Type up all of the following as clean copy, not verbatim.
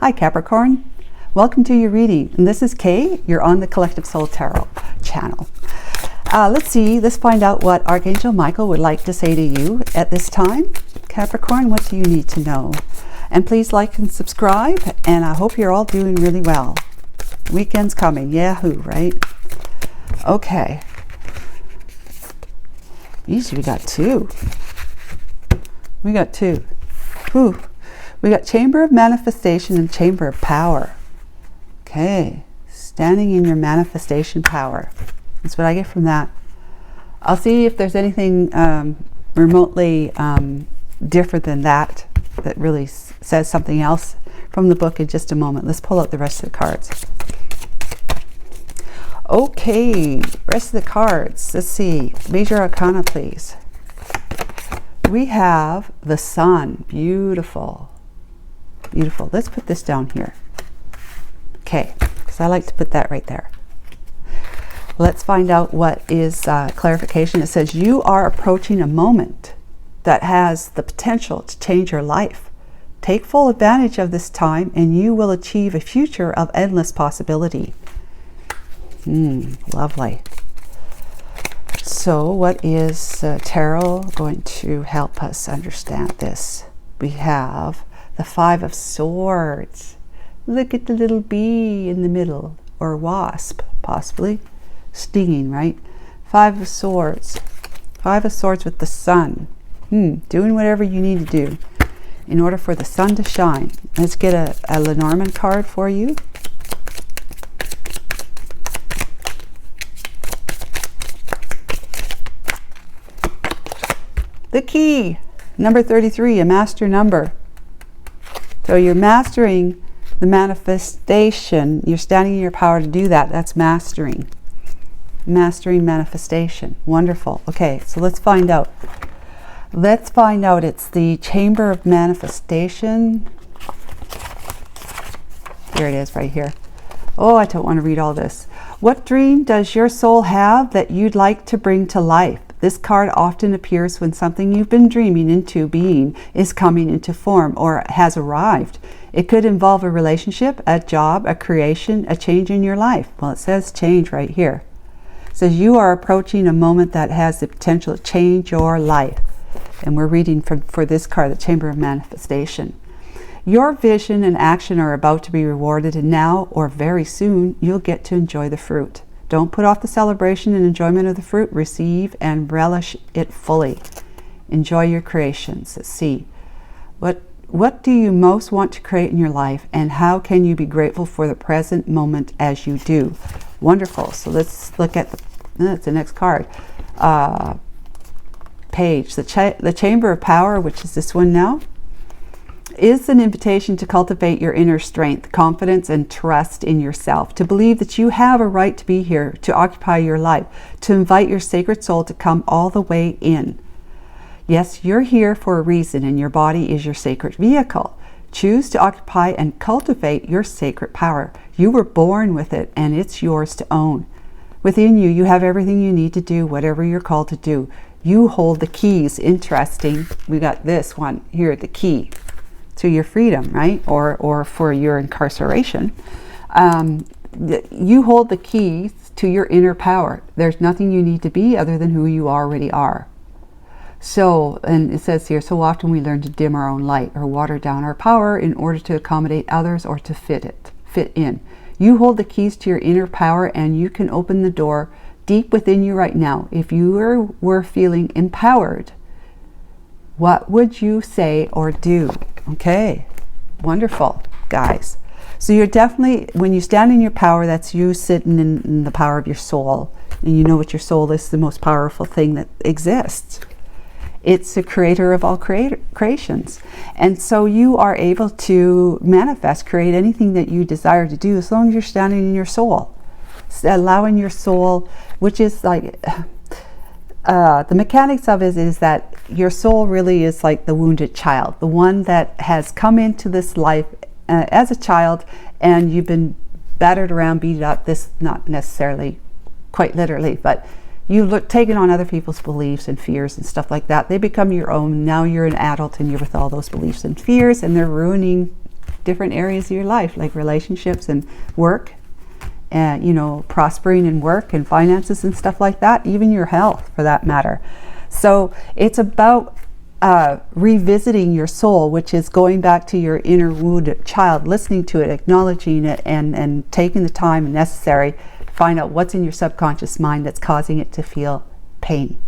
Hi Capricorn, welcome to your reading. And this is Kay, you're on the Collective Soul Tarot channel. Let's find out what Archangel Michael would like to say to you at this time. Capricorn, what do you need to know? And please like and subscribe, and I hope you're all doing really well. Weekend's coming, yahoo, right? Okay. Easy, we got two. Whew. We got Chamber of Manifestation and Chamber of Power. Okay, standing in your manifestation power. That's what I get from that. I'll see if there's anything remotely different than that really says something else from the book in just a moment. Let's pull out the rest of the cards. Okay, rest of the cards. Let's see. Major Arcana, please. We have the Sun. Beautiful. Beautiful. Let's put this down here. Okay, because I like to put that right there. Let's find out what is clarification. It says you are approaching a moment that has the potential to change your life. Take full advantage of this time and you will achieve a future of endless possibility. Lovely. So what is Tarot going to help us understand this? We have the Five of Swords. Look at the little bee in the middle, or wasp, possibly. Stinging, right? Five of Swords. Five of Swords with the Sun. Doing whatever you need to do in order for the sun to shine. Let's get a Lenormand card for you. The key, number 33, a master number. So you're mastering the manifestation. You're standing in your power to do that. That's mastering. Mastering manifestation. Wonderful. Okay, so let's find out. Let's find out. It's the Chamber of Manifestation. Here it is right here. Oh, I don't want to read all this. What dream does your soul have that you'd like to bring to life? This card often appears when something you've been dreaming into being is coming into form or has arrived. It could involve a relationship, a job, a creation, a change in your life. Well, it says change right here. It says you are approaching a moment that has the potential to change your life. And we're reading for this card, the Chamber of Manifestation. Your vision and action are about to be rewarded, and now or very soon you'll get to enjoy the fruit. Don't put off the celebration and enjoyment of the fruit. Receive and relish it fully. Enjoy your creations. Let's see. What do you most want to create in your life, and how can you be grateful for the present moment as you do? Wonderful. So let's look at that's the next card. Page. The Chamber of Power, which is this one now, is an invitation to cultivate your inner strength, confidence, and trust in yourself, to believe that you have a right to be here, to occupy your life, to invite your sacred soul to come all the way in. Yes, you're here for a reason, and your body is your sacred vehicle. Choose to occupy and cultivate your sacred power. You were born with it, and it's yours to own. Within you, you have everything you need to do whatever you're called to do. You hold the keys. Interesting. We got this one here, the key to your freedom, right? Or for your incarceration. You hold the keys to your inner power. There's nothing you need to be other than who you already are. So, and it says here, so often we learn to dim our own light or water down our power in order to accommodate others or to fit in. You hold the keys to your inner power, and you can open the door deep within you right now. If you were feeling empowered, what would you say or do? Okay, wonderful, guys. So you're definitely, when you stand in your power, that's you sitting in the power of your soul. And you know what your soul is, the most powerful thing that exists. It's the creator of all creations. And so you are able to manifest, create anything that you desire to do as long as you're standing in your soul. Allowing your soul, which is like, the mechanics of it is that your soul really is like the wounded child, the one that has come into this life as a child, and you've been battered around, beat up. This not necessarily quite literally, but you've taken on other people's beliefs and fears and stuff like that. They become your own. Now you're an adult and you're with all those beliefs and fears, and they're ruining different areas of your life, like relationships and work, and, you know, prospering in work and finances and stuff like that, even your health for that matter. So it's about revisiting your soul, which is going back to your inner wounded child, listening to it, acknowledging it, and taking the time necessary to find out what's in your subconscious mind that's causing it to feel pain.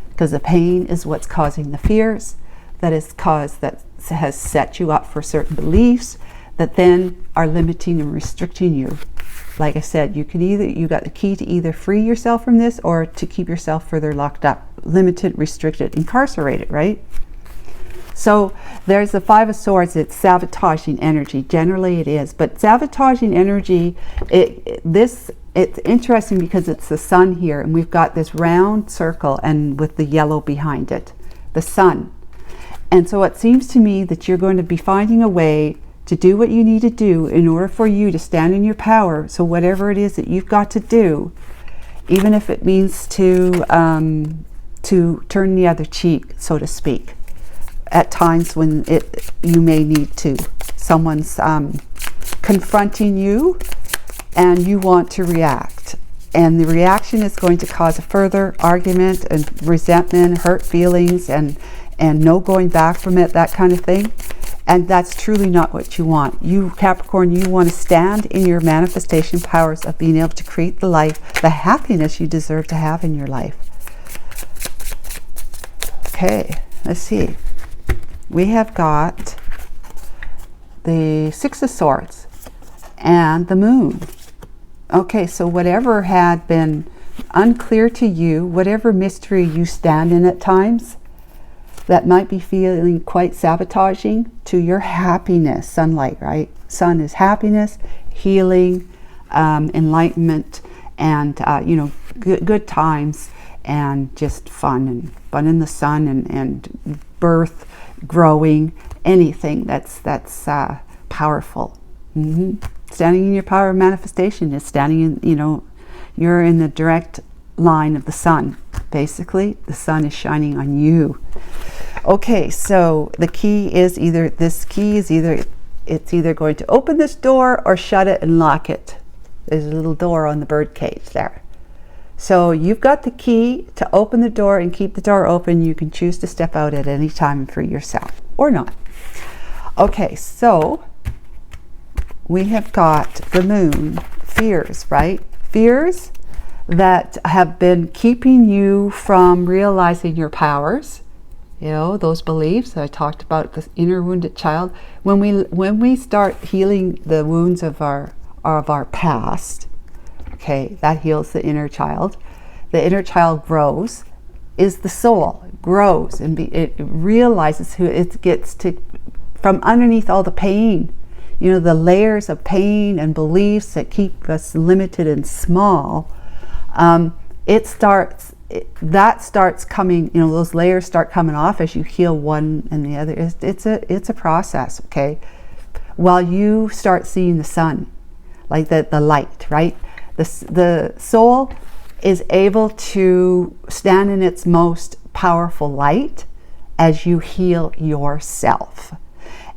Because the pain is what's causing the fears that has set you up for certain beliefs that then are limiting and restricting you. Like I said, you got the key to either free yourself from this or to keep yourself further locked up, limited, restricted, incarcerated, right? So there's the Five of Swords. It's sabotaging energy. Generally it is, but sabotaging energy, it's interesting because it's the sun here, and we've got this round circle and with the yellow behind it, the sun. And so it seems to me that you're going to be finding a way to do what you need to do in order for you to stand in your power. So whatever it is that you've got to do, even if it means to turn the other cheek, so to speak, at times when you may need to. Someone's confronting you and you want to react. And the reaction is going to cause a further argument and resentment, hurt feelings, and no going back from it, that kind of thing. And that's truly not what you want. You, Capricorn, you want to stand in your manifestation powers of being able to create the life, the happiness you deserve to have in your life. Okay, let's see. We have got the Six of Swords and the Moon. Okay, so whatever had been unclear to you, whatever mystery you stand in at times, that might be feeling quite sabotaging to your happiness. Sunlight, right? Sun is happiness, healing, enlightenment, and you know, good times, and just fun in the sun, and birth, growing, anything that's powerful. Standing in your power of manifestation is standing in, you know, you're in the direct line of the sun. Basically, the sun is shining on you. Okay, so the key is it's either going to open this door or shut it and lock it. There's a little door on the bird cage there. So you've got the key to open the door and keep the door open. You can choose to step out at any time and free yourself or not. Okay, so we have got the Moon, fears, right? Fears that have been keeping you from realizing your powers. You know, those beliefs I talked about, the inner wounded child. When we start healing the wounds of our past, okay, that heals the inner child. The inner child grows, is the soul. It grows and it realizes who it gets to, from underneath all the pain, you know, the layers of pain and beliefs that keep us limited and small. That starts coming, you know, those layers start coming off as you heal one and the other. It's a process, okay? While you start seeing the sun, like the light, right? The soul is able to stand in its most powerful light as you heal yourself.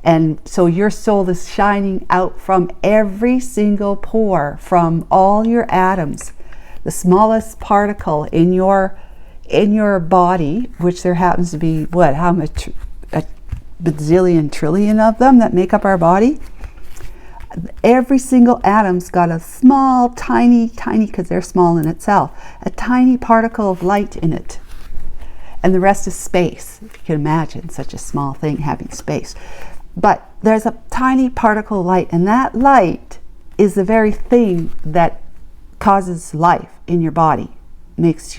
And so your soul is shining out from every single pore, from all your atoms. The smallest particle in your body, which there happens to be, what, how much, a bazillion trillion of them that make up our body. Every single atom's got a small, tiny, because they're small in itself, a tiny particle of light in it. And the rest is space, if you can imagine such a small thing having space. But there's a tiny particle of light, and that light is the very thing that causes life in your body, makes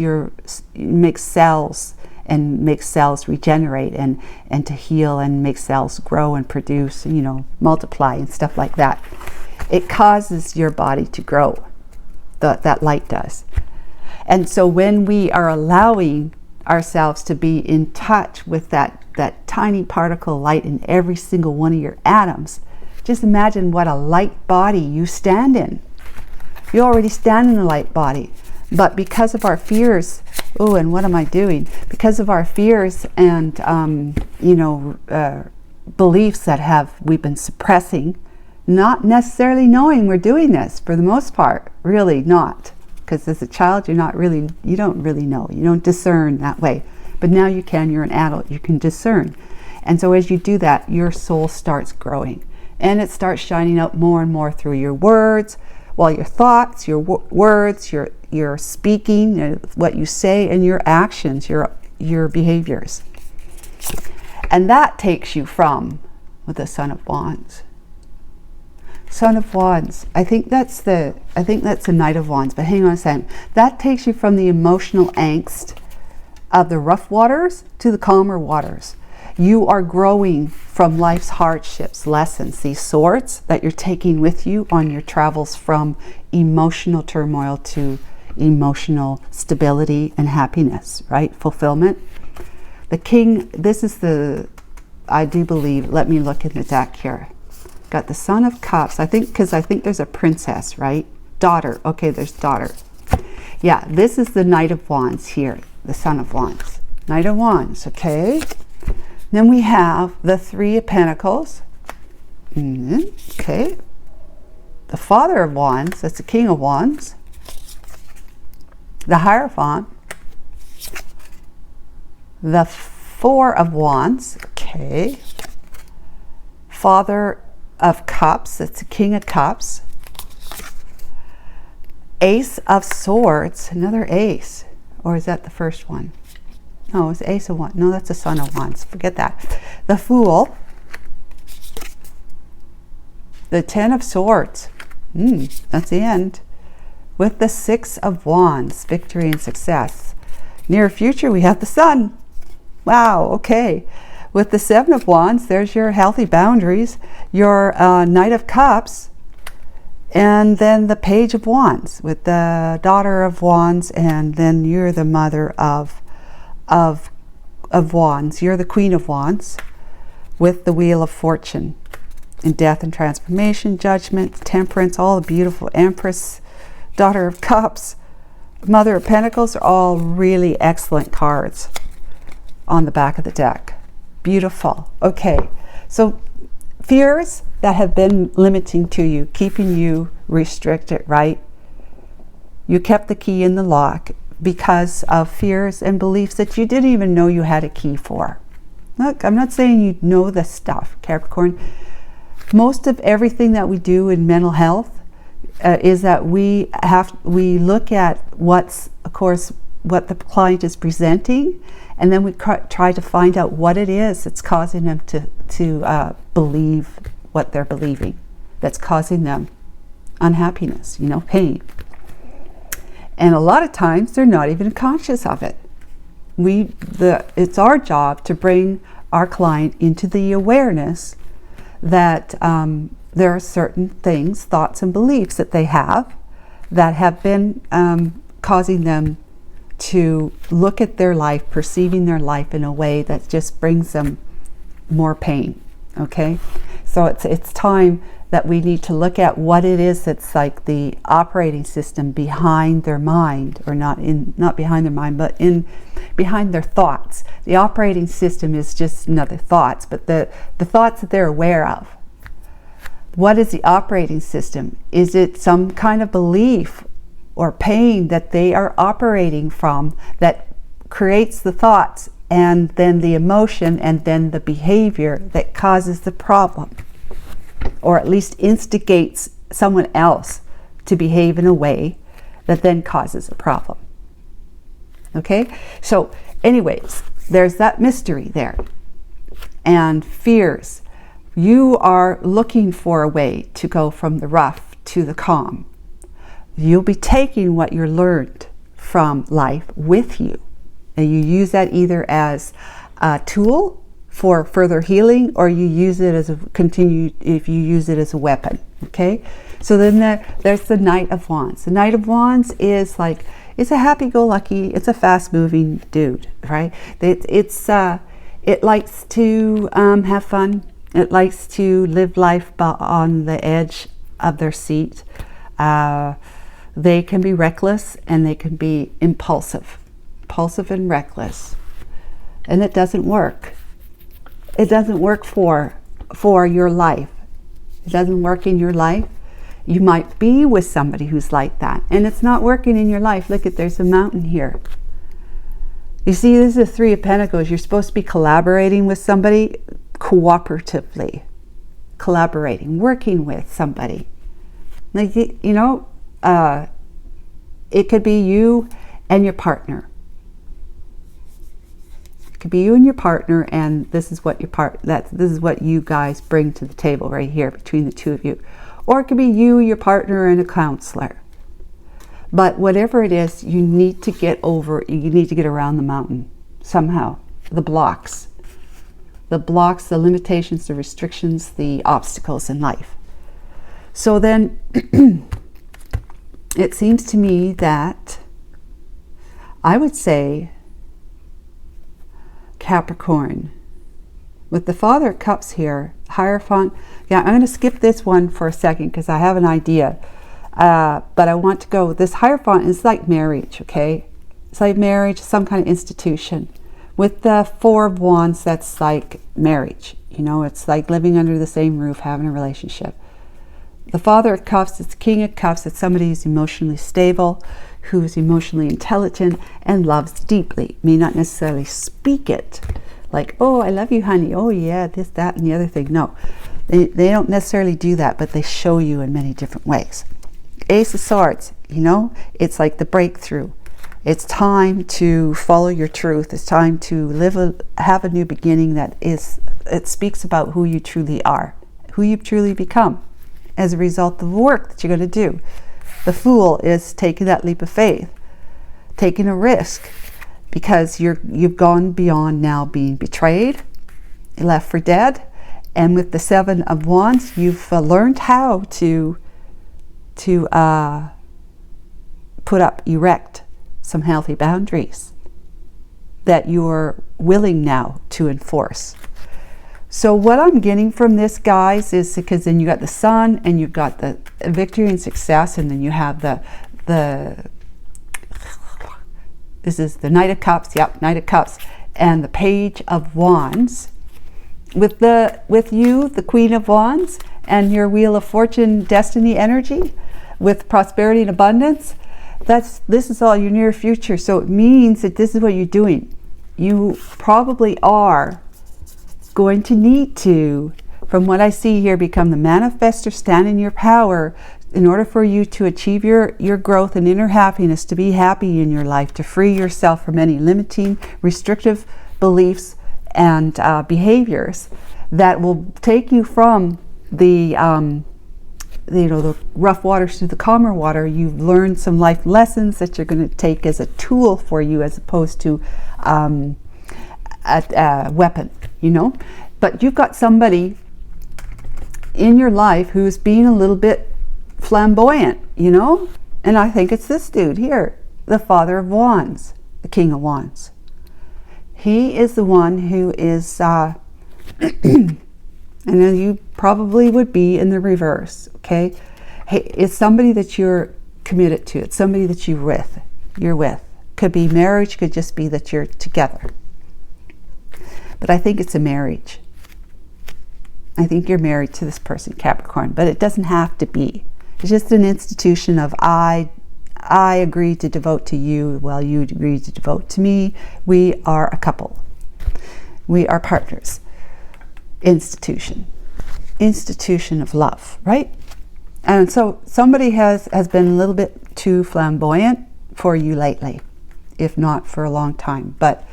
cells and makes cells regenerate and to heal, and makes cells grow and produce, you know, multiply and stuff like that. It causes your body to grow. That light does. And so when we are allowing ourselves to be in touch with that tiny particle of light in every single one of your atoms, just imagine what a light body you stand in. You already stand in a light body, but because of our fears, oh, and what am I doing? Because of our fears and, you know, beliefs that we've been suppressing, not necessarily knowing we're doing this for the most part, really not. Because as a child, you don't really know. You don't discern that way. But now you can, you're an adult, you can discern. And so as you do that, your soul starts growing. And it starts shining out more and more through your words, your thoughts, your words, your speaking, what you say, and your actions, your behaviors. And that takes you from with the Son of Wands. Son of Wands. I think that's the Knight of Wands, but hang on a second. That takes you from the emotional angst of the rough waters to the calmer waters. You are growing from life's hardships, lessons, these swords that you're taking with you on your travels from emotional turmoil to emotional stability and happiness, right? Fulfillment. The King, I do believe, let me look in the deck here. Got the Son of Cups, because I think there's a princess, right? Daughter, okay, there's daughter. Yeah, this is the Knight of Wands here, the Son of Wands. Knight of Wands, okay? Then we have the Three of Pentacles, okay? The Father of Wands, that's the King of Wands. The Hierophant. The Four of Wands, okay? Father of Cups, that's the King of Cups. Ace of Swords, another ace. Or is that the first one? No, it's Ace of Wands. No, that's the Son of Wands. Forget that. The Fool. The Ten of Swords. That's the end. With the Six of Wands, victory and success. Near future, we have the Sun. Wow, okay. With the Seven of Wands, there's your healthy boundaries, your Knight of Cups, and then the Page of Wands with the Daughter of Wands, and then you're the Mother of Wands. You're the Queen of Wands with the Wheel of Fortune, and Death and Transformation, Judgment, Temperance, all the beautiful Empress, Daughter of Cups, Mother of Pentacles are all really excellent cards on the back of the deck. Beautiful. Okay, so fears that have been limiting to you, keeping you restricted, right? You kept the key in the lock because of fears and beliefs that you didn't even know you had a key for. Look, I'm not saying you know this stuff, Capricorn. Most of everything that we do in mental health is that we look at what the client is presenting, and then we try to find out what it is that's causing them to believe what they're believing, that's causing them unhappiness, pain. And a lot of times they're not even conscious of it. It's our job to bring our client into the awareness that there are certain things, thoughts and beliefs that they have that have been causing them to look at their life, perceiving their life in a way that just brings them more pain. Okay, so it's time that we need to look at what it is that's like the operating system behind their mind, or not behind their mind, but behind their thoughts. The operating system is just another thoughts, but the thoughts that they're aware of. What is the operating system? Is it some kind of belief or pain that they are operating from that creates the thoughts and then the emotion and then the behavior that causes the problem, or at least instigates someone else to behave in a way that then causes a problem? Okay, so anyways, there's that mystery there. And fears. You are looking for a way to go from the rough to the calm. You'll be taking what you learned from life with you, and you use that either as a tool for further healing, or you use it as if you use it as a weapon. Okay, so then there's the Knight of Wands. The Knight of Wands is like, it's a happy-go-lucky, it's a fast-moving dude, right? It likes to have fun. It likes to live life on the edge of their seat. They can be reckless and they can be impulsive and reckless. And it doesn't work. It doesn't work for your life. It doesn't work in your life. You might be with somebody who's like that, and it's not working in your life. Look at, there's a mountain here. You see, this is the Three of Pentacles. You're supposed to be collaborating with somebody cooperatively. Collaborating, working with somebody. Like, you know, it could be you and your partner. It could be you and your partner, and this is what this is what you guys bring to the table right here between the two of you. Or it could be you, your partner, and a counselor. But whatever it is, you need to get over, you need to get around the mountain somehow. The blocks, the limitations, the restrictions, the obstacles in life. So then it seems to me that I would say Capricorn, with the Father of Cups here, Hierophant. Yeah, I'm going to skip this one for a second because I have an idea. But I want to go, this Hierophant is like marriage, okay? It's like marriage, some kind of institution. With the Four of Wands, that's like marriage. You know, it's like living under the same roof, having a relationship. The Father of Cups, it's the King of Cups. It's somebody who's emotionally stable, who's emotionally intelligent, and loves deeply. May not necessarily speak it. Like, oh, I love you, honey. Oh, yeah, this, that, and the other thing. No, they don't necessarily do that, but they show you in many different ways. Ace of Swords, you know, it's like the breakthrough. It's time to follow your truth. It's time to have a new beginning it speaks about who you truly are, who you've truly become as a result of the work that you're going to do. The Fool is taking that leap of faith, taking a risk, because you've gone beyond now being betrayed, left for dead. And with the Seven of Wands, you've learned how to erect some healthy boundaries that you're willing now to enforce. So what I'm getting from this, guys, is because then you got the Sun, and you've got the victory and success, and then you have this is the Knight of Cups, yep, Knight of Cups, and the Page of Wands. With you, the Queen of Wands, and your Wheel of Fortune destiny energy, with prosperity and abundance, this is all your near future. So it means that this is what you're doing. You probably are going to need to, from what I see here, become the manifestor, stand in your power in order for you to achieve your growth and inner happiness, to be happy in your life, to free yourself from any limiting, restrictive beliefs and behaviors that will take you from the rough waters to the calmer water. You've learned some life lessons that you're going to take as a tool for you, as opposed to a weapon, you know. But you've got somebody in your life who's being a little bit flamboyant, you know, and I think it's this dude here, the Father of Wands, the King of Wands. He is the one who is and then you probably would be in the reverse, okay? Hey, it's somebody that you're committed to. It's somebody that you're with. Could be marriage, could just be that you're together. But I think it's a marriage. I think you're married to this person, Capricorn, but it doesn't have to be. It's just an institution of I agree to devote to you while you agree to devote to me. We are a couple. We are partners. Institution of love, right? And so somebody has been a little bit too flamboyant for you lately, if not for a long time, but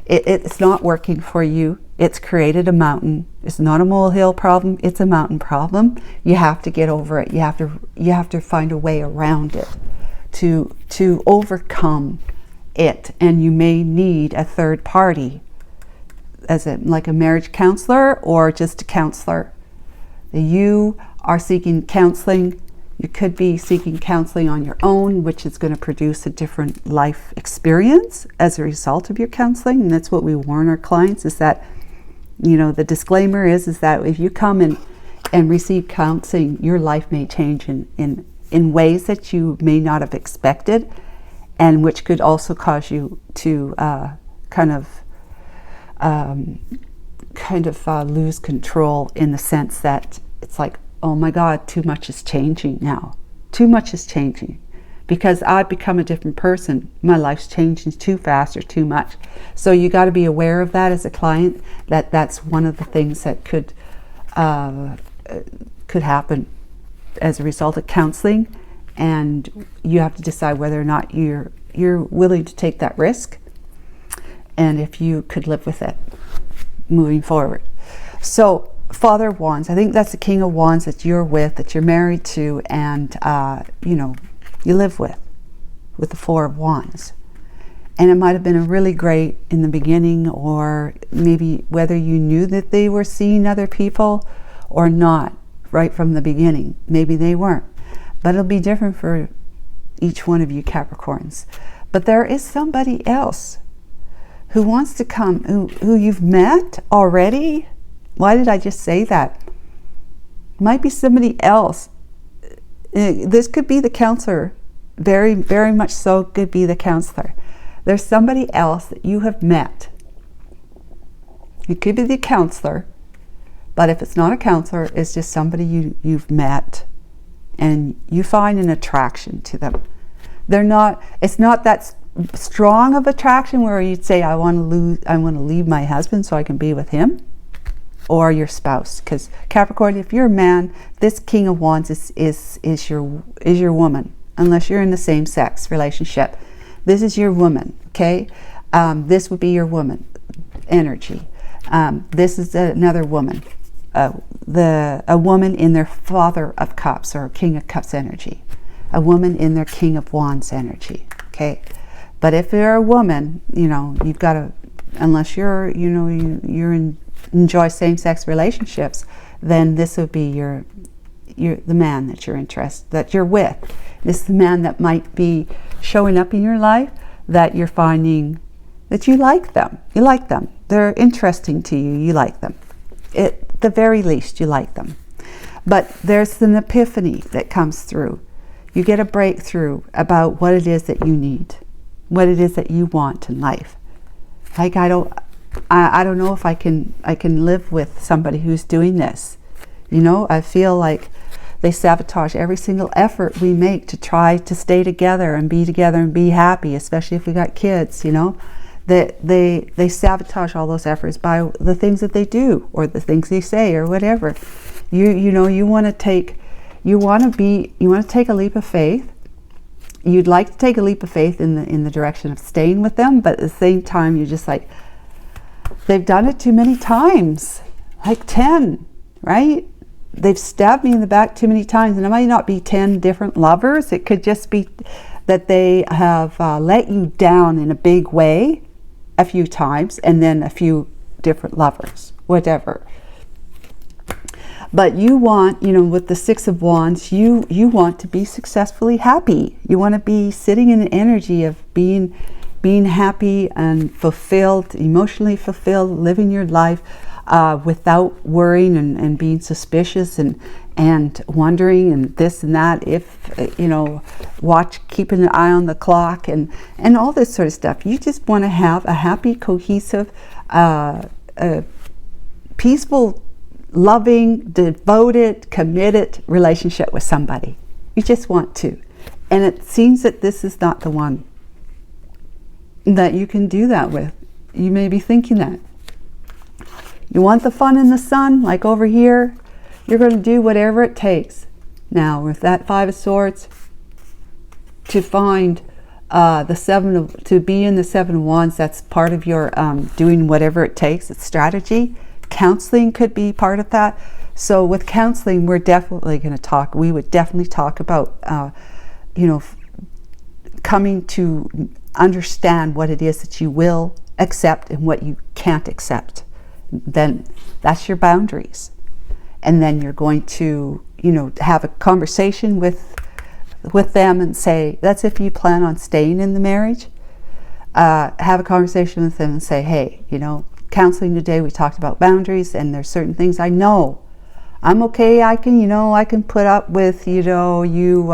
it's not working for you. It's created a mountain. It's not a molehill problem, it's a mountain problem. You have to get over it. You have to find a way around it to overcome it. And you may need a third party, like a marriage counselor or just a counselor. You are seeking counseling. You could be seeking counseling on your own, which is going to produce a different life experience as a result of your counseling. And that's what we warn our clients, is that, you know, the disclaimer is that if you come and receive counseling, your life may change in ways that you may not have expected, and which could also cause you to kind of lose control, in the sense that it's like, oh my God, too much is changing now. Too much is changing. Because I've become a different person. My life's changing too fast or too much. So you got to be aware of that as a client, that that's one of the things that could happen as a result of counseling. And you have to decide whether or not you're willing to take that risk, and if you could live with it moving forward. So Father of Wands, I think that's the King of Wands that you're with, that you're married to, and you live with the Four of Wands. And it might have been a really great in the beginning, or maybe whether you knew that they were seeing other people or not right from the beginning. Maybe they weren't. But it'll be different for each one of you Capricorns. But there is somebody else who wants to come, who you've met already. Why did I just say that? Might be somebody else. This could be the counselor. Very, very much so could be the counselor. There's somebody else that you have met. It could be the counselor, but if it's not a counselor, it's just somebody you've met, and you find an attraction to them. It's not that strong of attraction where you'd say, I want to leave my husband so I can be with him, or your spouse. Because Capricorn, if you're a man, this King of Wands is your woman, unless you're in the same sex relationship. This is your woman, okay? This would be your woman energy. This is another woman. A woman in their Father of Cups or King of Cups energy. A woman in their King of Wands energy, okay? But if you're a woman, you've got to, unless you're enjoy same-sex relationships, then this would be the man that you're with. This is the man that might be showing up in your life, that you're finding that you like them. You like them. They're interesting to you. You like them. At the very least, you like them. But there's an epiphany that comes through. You get a breakthrough about what it is that you need, what it is that you want in life. Like, I don't know if I can live with somebody who's doing this. I feel like they sabotage every single effort we make to try to stay together and be happy, especially if we got kids, that they sabotage all those efforts by the things that they do or the things they say or whatever. You want to take a leap of faith. You'd like to take a leap of faith in the direction of staying with them, but at the same time you're just like, they've done it too many times, like 10, right? They've stabbed me in the back too many times, and it might not be 10 different lovers. It could just be that they have let you down in a big way a few times, and then a few different lovers, whatever. But you want, with the Six of Wands, you want to be successfully happy. You want to be sitting in an energy of being happy and fulfilled, emotionally fulfilled, living your life without worrying and being suspicious and wondering and this and that, if keeping an eye on the clock and all this sort of stuff. You just want to have a happy, cohesive, peaceful, loving, devoted, committed relationship with somebody. You just want to. And it seems that this is not the one that you can do that with. You may be thinking that. You want the fun in the sun, like over here, you're going to do whatever it takes. Now, with that Five of Swords, to find to be in the Seven of Wands, that's part of your doing whatever it takes. It's strategy. Counseling could be part of that. So with counseling, we're definitely going to talk. We would definitely talk about, coming to understand what it is that you will accept and what you can't accept. Then that's your boundaries. And then you're going to, have a conversation with them and say, that's if you plan on staying in the marriage. Have a conversation with them and say, hey, counseling today, we talked about boundaries, and there's certain things I know I'm okay. I can put up with, you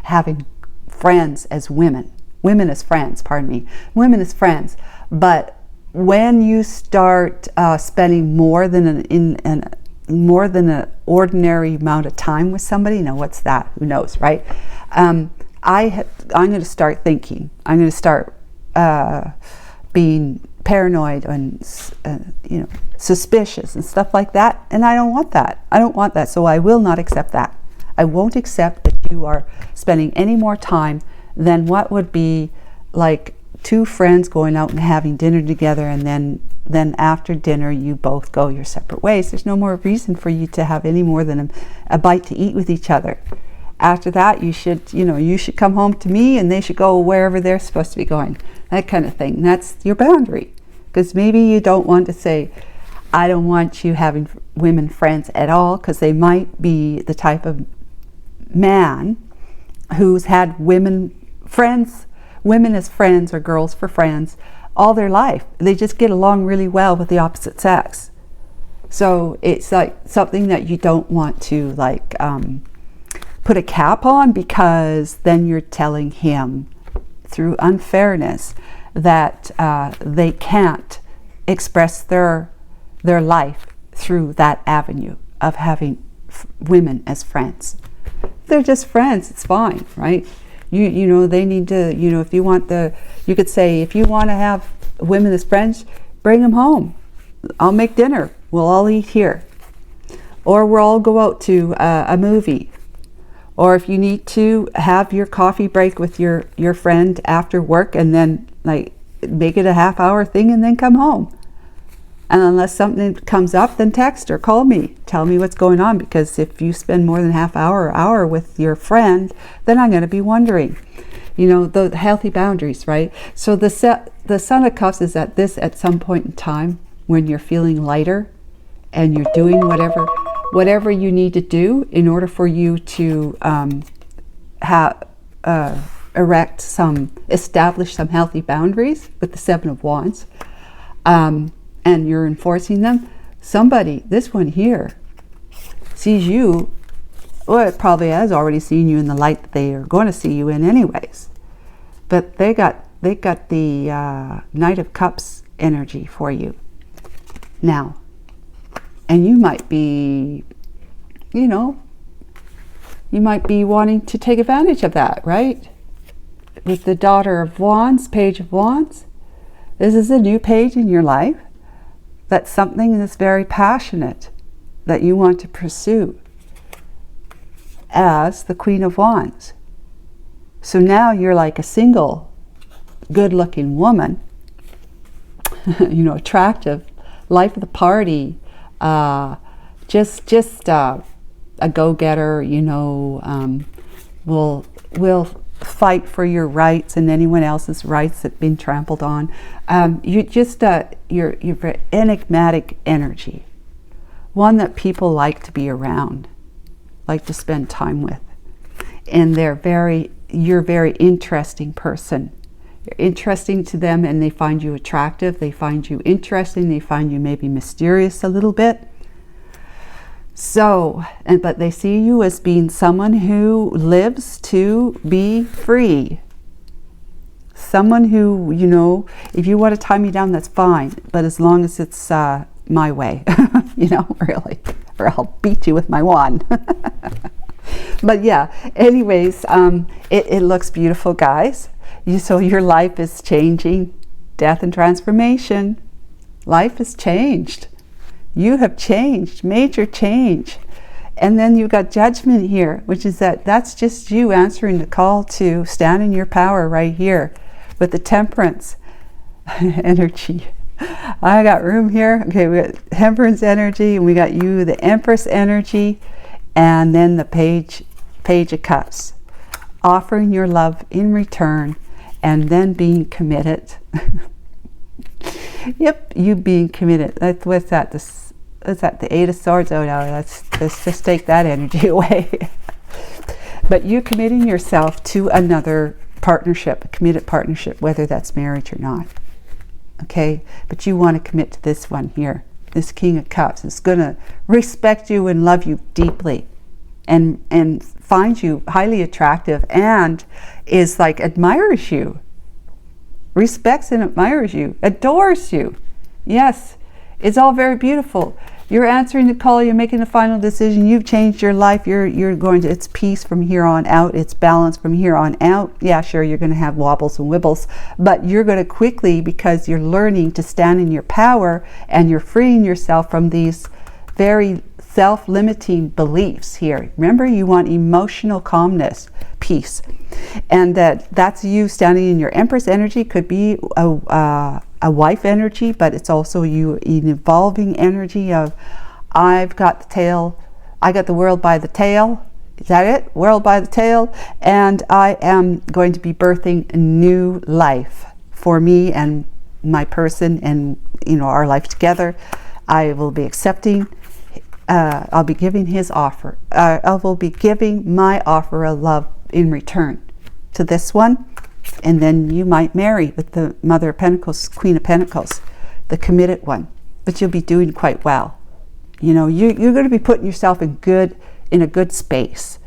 having friends as women as friends, but when you start spending more than an ordinary amount of time with somebody, now what's that? Who knows, right? I'm going to start thinking. I'm going to start being paranoid and suspicious and stuff like that. And I don't want that. I don't want that. So I will not accept that. I won't accept that you are spending any more time than what would be like two friends going out and having dinner together, and then after dinner you both go your separate ways. There's no more reason for you to have any more than a bite to eat with each other. After that, you should come home to me and they should go wherever they're supposed to be going. That kind of thing. That's your boundary. Because maybe you don't want to say, I don't want you having women friends at all, because they might be the type of man who's had women as friends or girls for friends all their life. They just get along really well with the opposite sex. So it's like something that you don't want to put a cap on, because then you're telling him through unfairness that they can't express their life through that avenue of having women as friends. They're just friends, it's fine, right? You know, they need to, if you want you could say, if you want to have women as friends, bring them home. I'll make dinner. We'll all eat here. Or we'll all go out to a movie. Or if you need to have your coffee break with your friend after work, and then make it a half-hour thing and then come home. And unless something comes up, then text or call me. Tell me what's going on, because if you spend more than half hour or hour with your friend, then I'm going to be wondering. The healthy boundaries, right? So the Son of Cups is at some point in time when you're feeling lighter and you're doing whatever you need to do in order for you to establish some healthy boundaries with the Seven of Wands. And you're enforcing them. Somebody, this one here, sees you, well, it probably has already seen you in the light that they are going to see you in anyways. But they got the Knight of Cups energy for you now. And you might be, you might be wanting to take advantage of that, right? With the Daughter of Wands, Page of Wands. This is a new page in your life. That's something that's very passionate that you want to pursue as the Queen of Wands. So now you're like a single, good-looking woman, attractive, life of the party, just a go-getter, will fight for your rights and anyone else's rights that have been trampled on. You're very enigmatic energy, one that people like to be around, like to spend time with, and you're a very interesting person. You're interesting to them, and they find you attractive. They find you interesting. They find you maybe mysterious a little bit. So, but they see you as being someone who lives to be free. Someone who, if you want to tie me down, that's fine. But as long as it's my way, really. Or I'll beat you with my wand. But yeah, anyways, it looks beautiful, guys. So your life is changing. Death and transformation. Life has changed. You have changed, major change. And then you've got Judgment here, which is that's just you answering the call to stand in your power right here with the Temperance energy. I got room here. Okay, we got Temperance energy, and we got you, the Empress energy, and then the Page of Cups. Offering your love in return, and then being committed. Yep, you being committed. What's that? The Eight of Swords? Oh no, let's just take that energy away. But you committing yourself to another partnership, a committed partnership, whether that's marriage or not. Okay, but you want to commit to this one here. This King of Cups is going to respect you and love you deeply, and find you highly attractive, and is admires you. respects and admires you, adores you. Yes, it's all very beautiful. You're answering the call, you're making a final decision, you've changed your life, you're going to, it's peace from here on out, it's balance from here on out. Yeah, sure, you're going to have wobbles and wibbles, but you're going to quickly, because you're learning to stand in your power and you're freeing yourself from these very self-limiting beliefs here. Remember, you want emotional calmness, peace, and that's you standing in your Empress energy. Could be a wife energy, but it's also you, an evolving energy of, I've got the tail, I got the world by the tail. Is that it? World by the tail. And I am going to be birthing a new life for me and my person, and our life together. I will be accepting, I'll be giving his offer. I will be giving my offer of love in return to this one. And then you might marry with the Mother of Pentacles, Queen of Pentacles, the committed one. But you'll be doing quite well. You're going to be putting yourself in a good space,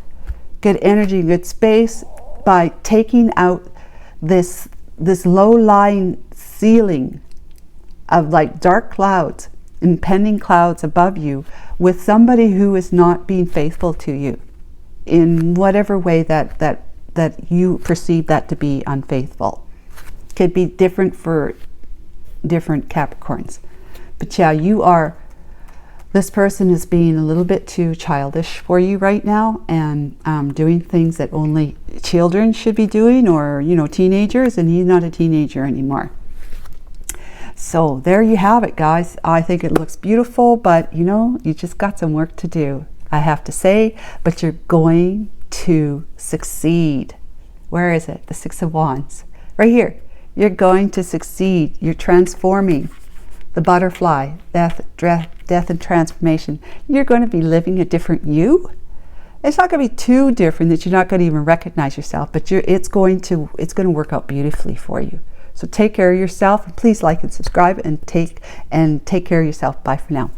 good energy, good space, by taking out this low-lying ceiling of like dark clouds, impending clouds above you, with somebody who is not being faithful to you in whatever way that you perceive that to be unfaithful. Could be different for different Capricorns. But yeah, this person is being a little bit too childish for you right now, and doing things that only children should be doing, or teenagers, and he's not a teenager anymore. So there you have it, guys. I think it looks beautiful, but you just got some work to do, I have to say. But you're going to succeed. Where is it? The Six of Wands. Right here. You're going to succeed. You're transforming. The butterfly, death and transformation. You're going to be living a different you. It's not going to be too different that you're not going to even recognize yourself, but it's going to work out beautifully for you. So take care of yourself, and please like and subscribe, and take care of yourself. Bye for now.